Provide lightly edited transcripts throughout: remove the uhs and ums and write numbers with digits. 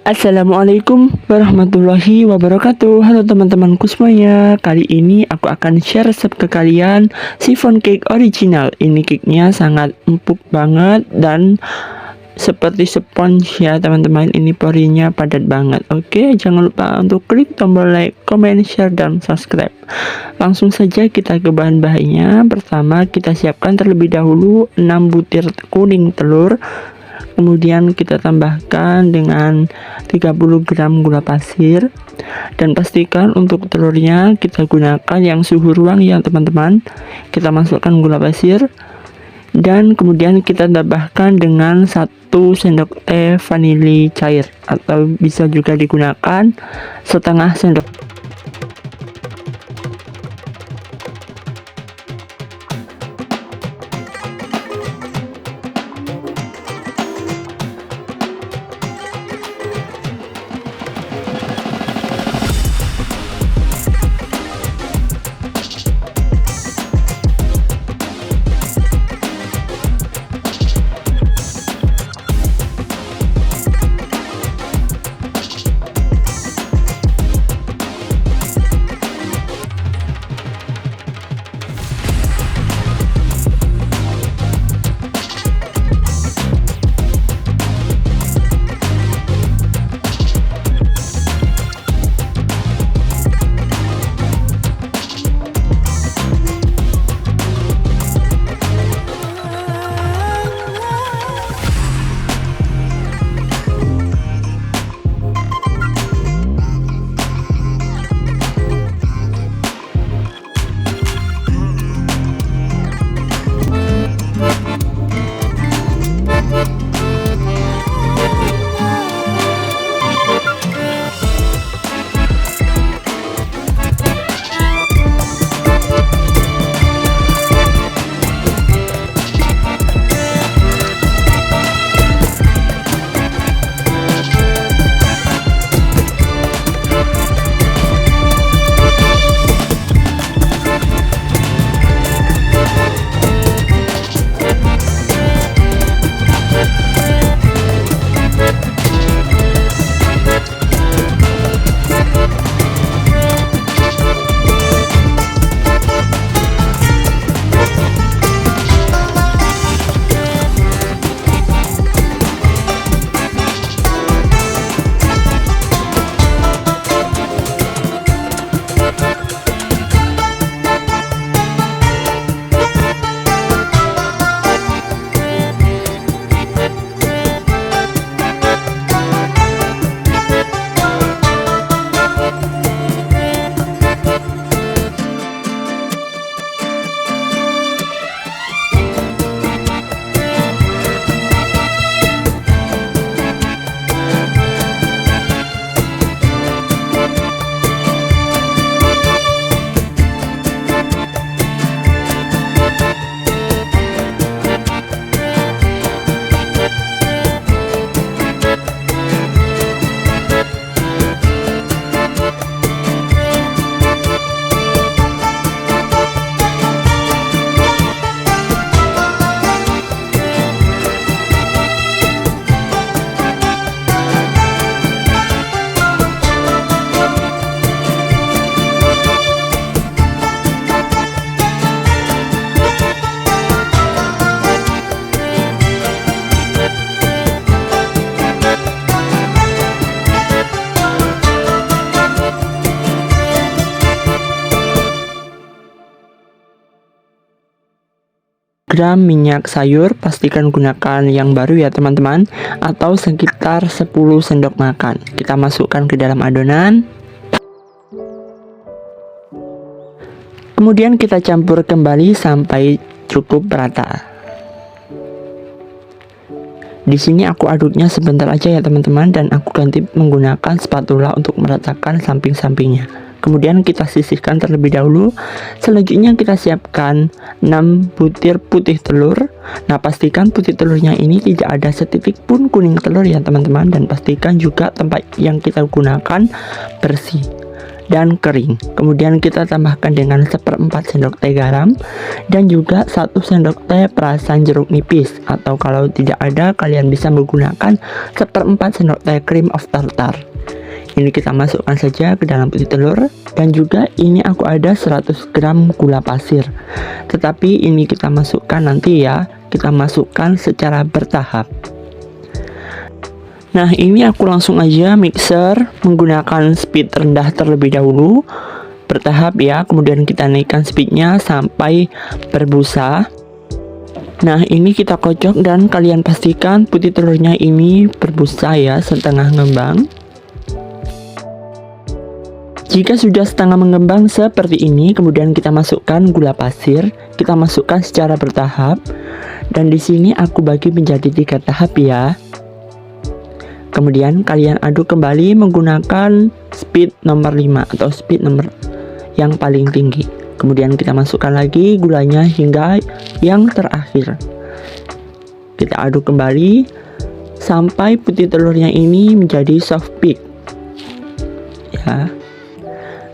Assalamualaikum warahmatullahi wabarakatuh. Halo teman-temanku semuanya. Kali ini aku akan share resep ke kalian chiffon cake original. Ini cake-nya sangat empuk banget dan seperti sponge ya teman-teman. Ini porinya padat banget. Oke, jangan lupa untuk klik tombol like, comment, share, dan subscribe. Langsung saja kita ke bahan-bahannya. Pertama, kita siapkan terlebih dahulu 6 butir kuning telur. Kemudian kita tambahkan dengan 30 gram gula pasir, dan pastikan untuk telurnya kita gunakan yang suhu ruang ya teman-teman. Kita masukkan gula pasir dan kemudian kita tambahkan dengan 1 sendok teh vanili cair, atau bisa juga digunakan setengah sendok. Gram minyak sayur, pastikan gunakan yang baru ya teman-teman, atau sekitar 10 sendok makan. Kita masukkan ke dalam adonan. Kemudian kita campur kembali sampai cukup rata. Di sini aku aduknya sebentar aja ya teman-teman, dan aku ganti menggunakan spatula untuk meratakan samping-sampingnya. Kemudian kita sisihkan terlebih dahulu. Selanjutnya kita siapkan 6 butir putih telur. Nah, pastikan putih telurnya ini tidak ada setitik pun kuning telur ya teman-teman, dan pastikan juga tempat yang kita gunakan bersih. dan kering. Kemudian kita tambahkan dengan 1/4 sendok teh garam dan juga 1 sendok teh perasan jeruk nipis, atau kalau tidak ada kalian bisa menggunakan 1/4 sendok teh cream of tartar. Ini kita masukkan saja ke dalam putih telur, dan juga ini aku ada 100 gram gula pasir. Tetapi ini kita masukkan nanti ya, kita masukkan secara bertahap. Nah, ini aku langsung aja mixer menggunakan speed rendah terlebih dahulu, bertahap ya, kemudian kita naikkan speednya sampai berbusa. Nah, ini kita kocok dan kalian pastikan putih telurnya ini berbusa ya, setengah ngembang. Jika sudah setengah mengembang seperti ini, kemudian kita masukkan gula pasir, kita masukkan secara bertahap, dan di sini aku bagi menjadi 3 tahap ya. Kemudian kalian aduk kembali menggunakan speed nomor 5 atau speed nomor yang paling tinggi. Kemudian kita masukkan lagi gulanya hingga yang terakhir. Kita aduk kembali sampai putih telurnya ini menjadi soft peak. Ya.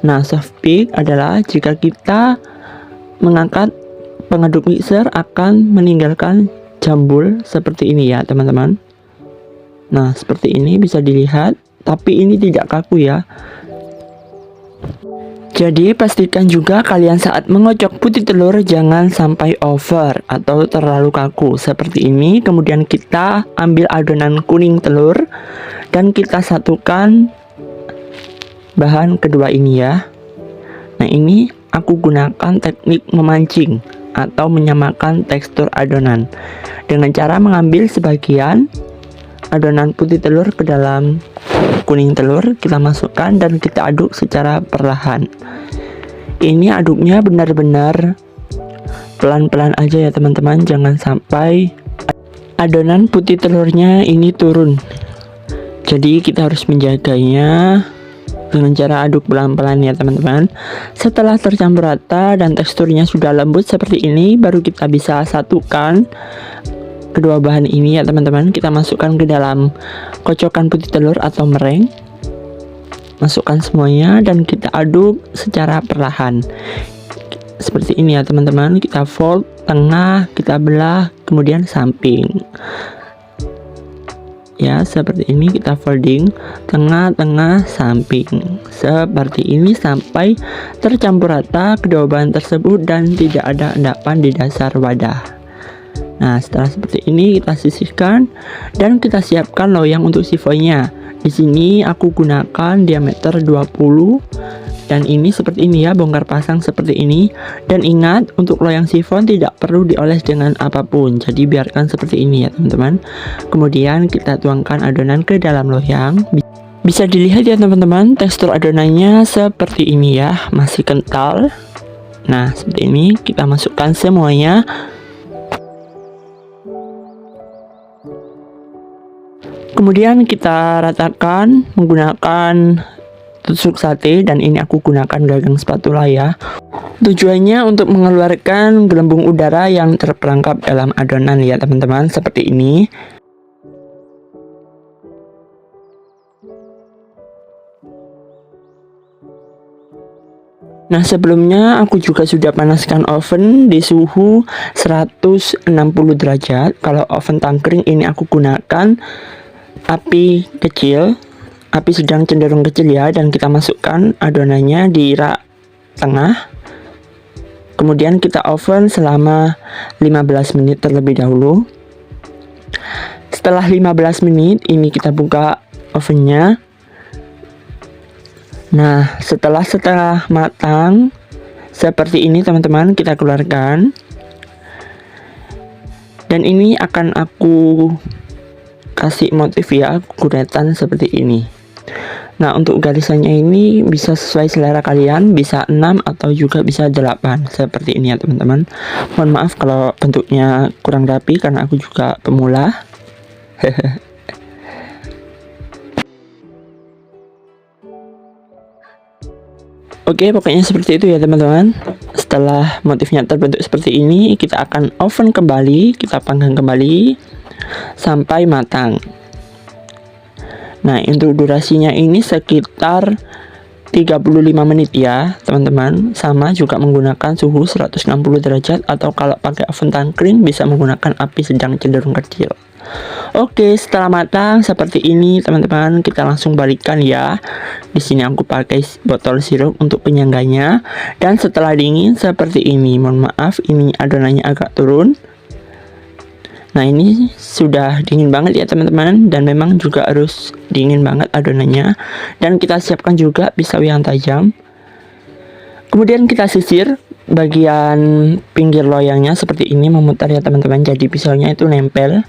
Nah, soft peak adalah jika kita mengangkat pengaduk mixer akan meninggalkan jambul seperti ini ya, teman-teman. Nah, seperti ini bisa dilihat, tapi ini tidak kaku ya. Jadi pastikan juga kalian saat mengocok putih telur jangan sampai over atau terlalu kaku seperti ini. Kemudian kita ambil adonan kuning telur dan kita satukan bahan kedua ini ya. Nah, ini aku gunakan teknik memancing atau menyamakan tekstur adonan dengan cara mengambil sebagian adonan putih telur ke dalam kuning telur, kita masukkan dan kita aduk secara perlahan. Ini aduknya benar-benar pelan-pelan aja ya teman-teman, jangan sampai adonan putih telurnya ini turun. Jadi kita harus menjaganya dengan cara aduk pelan-pelan ya teman-teman. Setelah tercampur rata dan teksturnya sudah lembut seperti ini, baru kita bisa satukan kedua bahan ini ya teman-teman. Kita masukkan ke dalam kocokan putih telur atau meringue. Masukkan semuanya dan kita aduk secara perlahan. Seperti ini ya teman-teman. Kita fold tengah, kita belah, kemudian samping. Ya, seperti ini kita folding tengah, tengah, samping. Seperti ini sampai tercampur rata kedua bahan tersebut dan tidak ada endapan di dasar wadah. Nah, setelah seperti ini kita sisihkan dan kita siapkan loyang untuk sifonnya. Di sini aku gunakan diameter 20 dan ini seperti ini ya, bongkar pasang seperti ini. Dan ingat, untuk loyang sifon tidak perlu dioles dengan apapun. Jadi biarkan seperti ini ya, teman-teman. Kemudian kita tuangkan adonan ke dalam loyang. Bisa dilihat ya teman-teman, tekstur adonannya seperti ini ya, masih kental. Nah, seperti ini kita masukkan semuanya. Kemudian kita ratakan menggunakan tusuk sate dan ini aku gunakan gagang spatula ya. Tujuannya untuk mengeluarkan gelembung udara yang terperangkap dalam adonan ya teman-teman, seperti ini. Nah, sebelumnya aku juga sudah panaskan oven di suhu 160 derajat. Kalau oven tangkring ini aku gunakan api kecil, api sedang cenderung kecil ya, dan kita masukkan adonannya di rak tengah. Kemudian kita oven selama 15 menit terlebih dahulu. Setelah 15 menit ini kita buka ovennya. Nah, setelah matang seperti ini teman-teman, kita keluarkan. Dan ini akan aku kasih motif ya, kuretan seperti ini. Nah, untuk garisannya ini bisa sesuai selera kalian, bisa 6 atau juga bisa 8 seperti ini ya teman-teman. Mohon maaf kalau bentuknya kurang rapi karena aku juga pemula. Oke, pokoknya seperti itu ya teman-teman. Setelah motifnya terbentuk seperti ini, kita akan oven kembali, kita panggang kembali sampai matang. Nah, untuk durasinya ini sekitar 35 menit ya teman-teman. Sama juga menggunakan suhu 160 derajat, atau kalau pakai oven tangkring bisa menggunakan api sedang cenderung kecil. Oke, setelah matang seperti ini teman-teman, kita langsung balikkan ya. Di sini aku pakai botol sirup untuk penyangganya, dan setelah dingin seperti ini. Mohon maaf, ini adonannya agak turun. Nah, ini sudah dingin banget ya teman-teman, dan memang juga harus dingin banget adonannya. Dan kita siapkan juga pisau yang tajam. Kemudian kita sisir bagian pinggir loyangnya seperti ini, memutar ya teman-teman, jadi pisaunya itu nempel.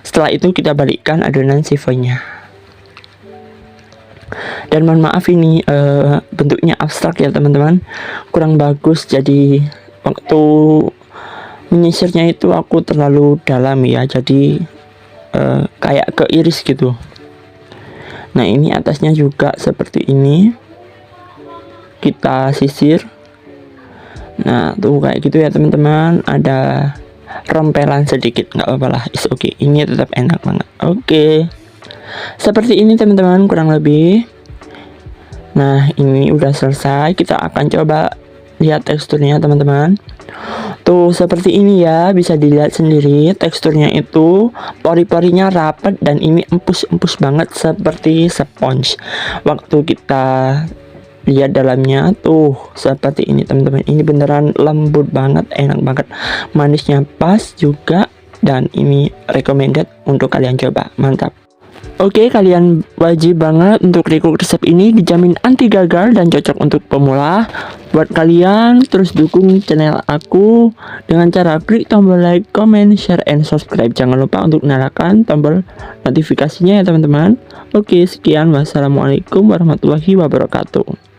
Setelah itu kita balikkan adonan sifonnya. Dan mohon maaf, ini bentuknya abstrak ya teman-teman, kurang bagus, jadi waktu menyisirnya itu aku terlalu dalam ya, jadi kayak keiris gitu. Nah, ini atasnya juga seperti ini, kita sisir. Nah, tuh kayak gitu ya teman-teman, ada rompelan sedikit, nggak apa-apa lah, is oke. Ini tetap enak banget. Oke, seperti ini teman-teman kurang lebih. Nah, ini udah selesai, kita akan coba lihat teksturnya teman-teman. Tuh seperti ini ya, bisa dilihat sendiri teksturnya itu pori-porinya rapat, dan ini empus-empus banget seperti sponge. Waktu kita lihat dalamnya tuh seperti ini teman-teman, ini beneran lembut banget, enak banget, manisnya pas juga, dan ini recommended untuk kalian coba, mantap. Oke, kalian wajib banget untuk recook resep ini, dijamin anti gagal dan cocok untuk pemula. Buat kalian, terus dukung channel aku dengan cara klik tombol like, comment, share, and subscribe. Jangan lupa untuk nyalakan tombol notifikasinya ya teman-teman. Oke, sekian, wassalamualaikum warahmatullahi wabarakatuh.